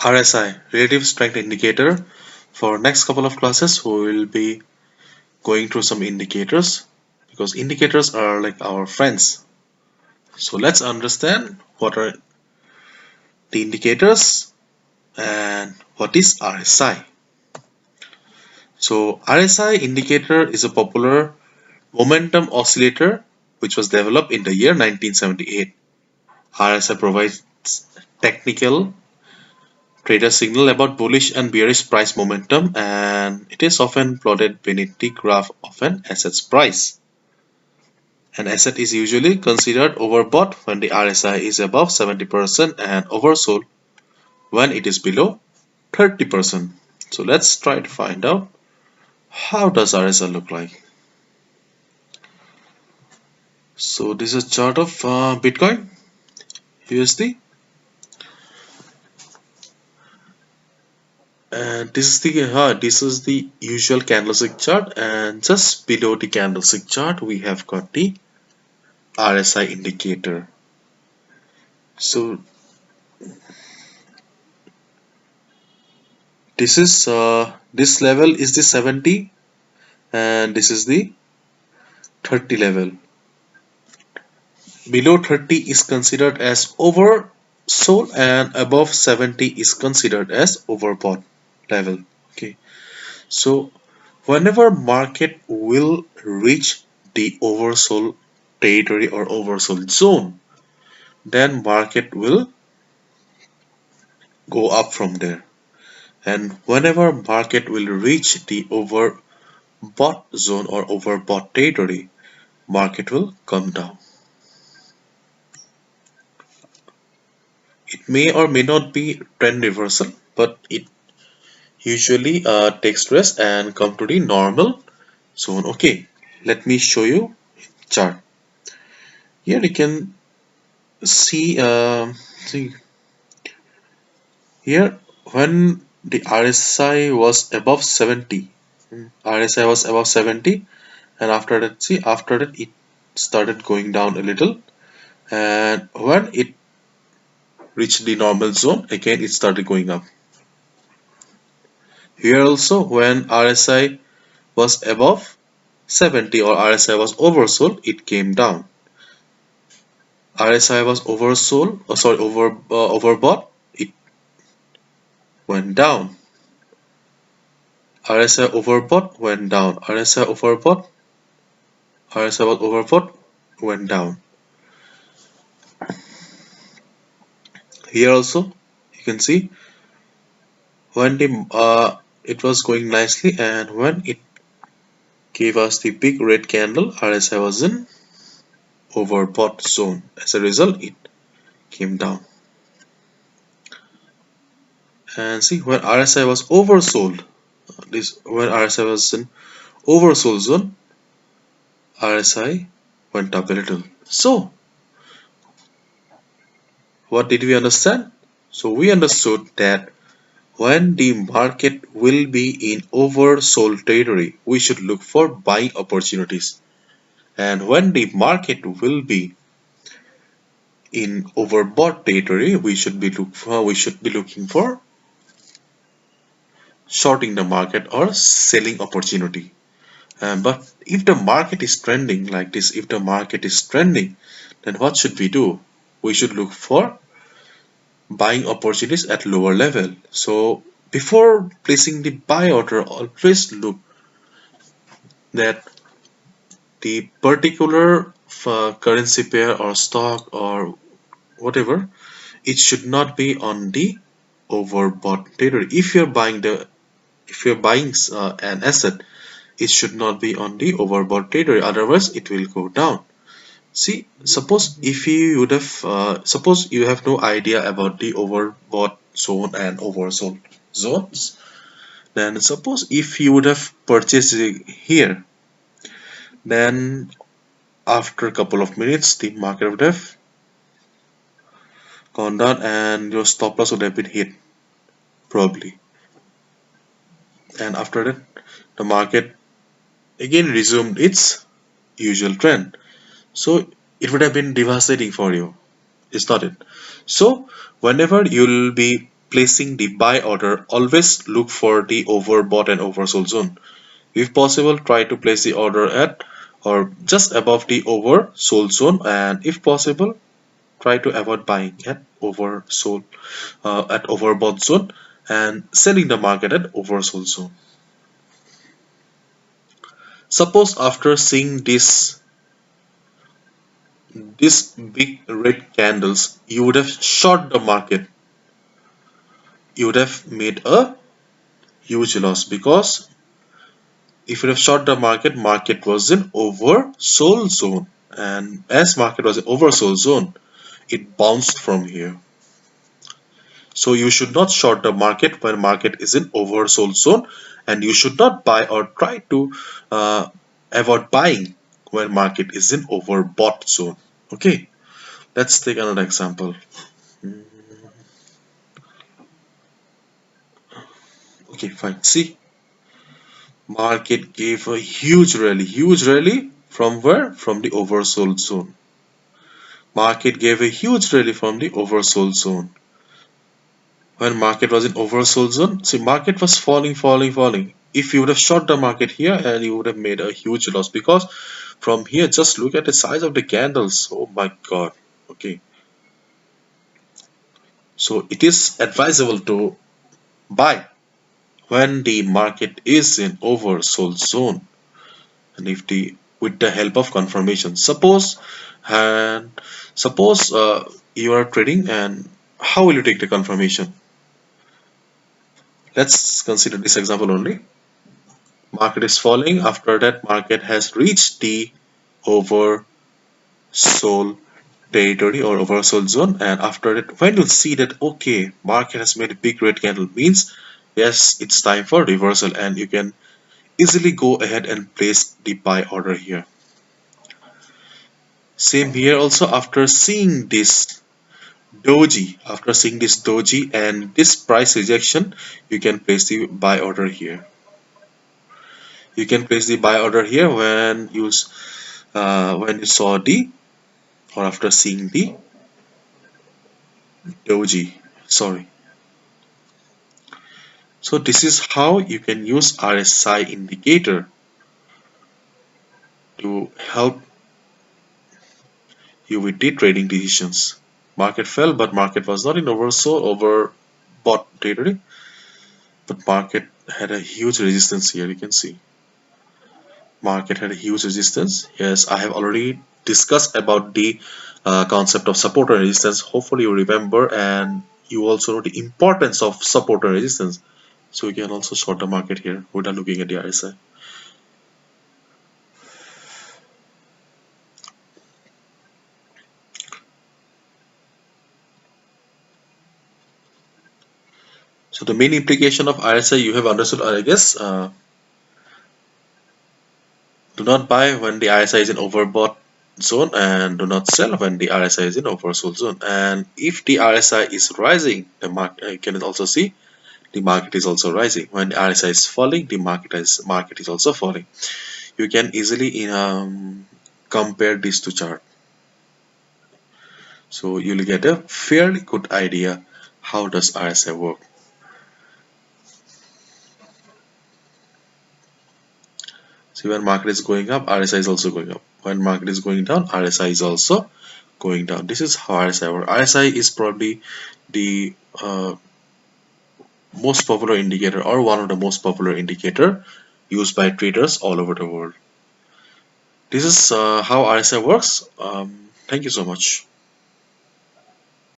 RSI, relative strength indicator. For next couple of classes we will be going through some indicators, because indicators are like our friends. So let's understand what are the indicators and what is RSI. So RSI indicator is a popular momentum oscillator which was developed in the year 1978. RSI provides technical trader signal about bullish and bearish price momentum, and it is often plotted beneath the graph of an asset's price. An asset is usually considered overbought when the RSI is above 70% and oversold when it is below 30%. So let's try to find out how does RSI look like. So this is a chart of Bitcoin USD, and this is the usual candlestick chart, and just below the candlestick chart we have got the RSI indicator. So this is this level is the 70 and this is the 30 level. Below 30 is considered as oversold and above 70 is considered as overbought level. Okay, so whenever market will reach the oversold territory or oversold zone, then market will go up from there, and whenever market will reach the overbought zone or overbought territory, market will come down. It may or may not be trend reversal, but it usually takes rest and come to the normal zone. Okay, let me show you chart. Here you can see here when the RSI was above 70, RSI was above 70, and after that it started going down a little, and when it reached the normal zone again it started going up. Here also when RSI was above 70 or RSI was oversold, it came down. RSI was oversold, overbought, it went down. RSI overbought, went down. RSI overbought, RSI was overbought, went down. Here also you can see when the it was going nicely, and when it gave us the big red candle, RSI was in overbought zone. As a result, it came down. And see, when RSI was oversold, when RSI was in oversold zone, RSI went up a little. So what did we understand? So we understood that when the market will be in oversold territory, we should look for buying opportunities, and when the market will be in overbought territory, we should be looking for shorting the market or selling opportunity. But if the market is trending like this, if the market is trending, then what should we do? We should look for buying opportunities at lower level. So before placing the buy order, always look that the particular currency pair or stock or whatever, it should not be on the overbought territory. If you're buying an asset, it should not be on the overbought territory, otherwise it will go down. See, suppose if you would have suppose you have no idea about the overbought zone and oversold zones, then suppose if you would have purchased it here, then after a couple of minutes the market would have gone down and your stop loss would have been hit probably, and after that the market again resumed its usual trend. So it would have been devastating for you. It's not it. So whenever you'll be placing the buy order, always look for the overbought and oversold zone. If possible, try to place the order at or just above the oversold zone, and if possible, try to avoid buying at overbought zone and selling the market at oversold zone. Suppose after seeing this big red candles, you would have short the market. You would have made a huge loss, because if you have short the market was in oversold zone, and as market was in oversold zone, it bounced from here. So you should not short the market when market is in oversold zone, and you should not buy or try to avoid buying when market is in overbought zone. Okay, let's take another example. Okay, fine. See, market gave a huge rally from where? From the oversold zone. Market gave a huge rally from the oversold zone. When market was in oversold zone, see, market was falling. If you would have short the market here, and you would have made a huge loss, because from here, just look at the size of the candles. Oh my god. Okay, so it is advisable to buy when the market is in oversold zone, and if the with the help of confirmation. Suppose you are trading, and how will you take the confirmation? Let's consider this example only. Market is falling. After that, market has reached the oversold territory or oversold zone, and after that, when you see that, okay, market has made a big red candle, means yes, it's time for reversal, and you can easily go ahead and place the buy order here. Same here also. After seeing this doji and this price rejection, you can place the buy order here. You can place the buy order here when you saw the, or after seeing the doji. Sorry. So this is how you can use RSI indicator to help you with the trading decisions. Market fell, but market was not in overbought territory, but market had a huge resistance here. You can see market had a huge resistance. Yes, I have already discussed about the concept of support and resistance. Hopefully you remember, and you also know the importance of support and resistance. So you can also short the market here without looking at the RSI. So the main implication of RSI you have understood, I guess. Do not buy when the RSI is in overbought zone, and do not sell when the RSI is in oversold zone. And if the RSI is rising, the market, you can also see the market is also rising. When the RSI is falling, the market is also falling. You can easily compare these two charts, so you'll get a fairly good idea how does RSI work. See, when market is going up, RSI is also going up. When market is going down, RSI is also going down. This is how RSI works. RSI is probably the most popular indicator, or one of the most popular indicator used by traders all over the world. This is how RSI works. Thank you so much.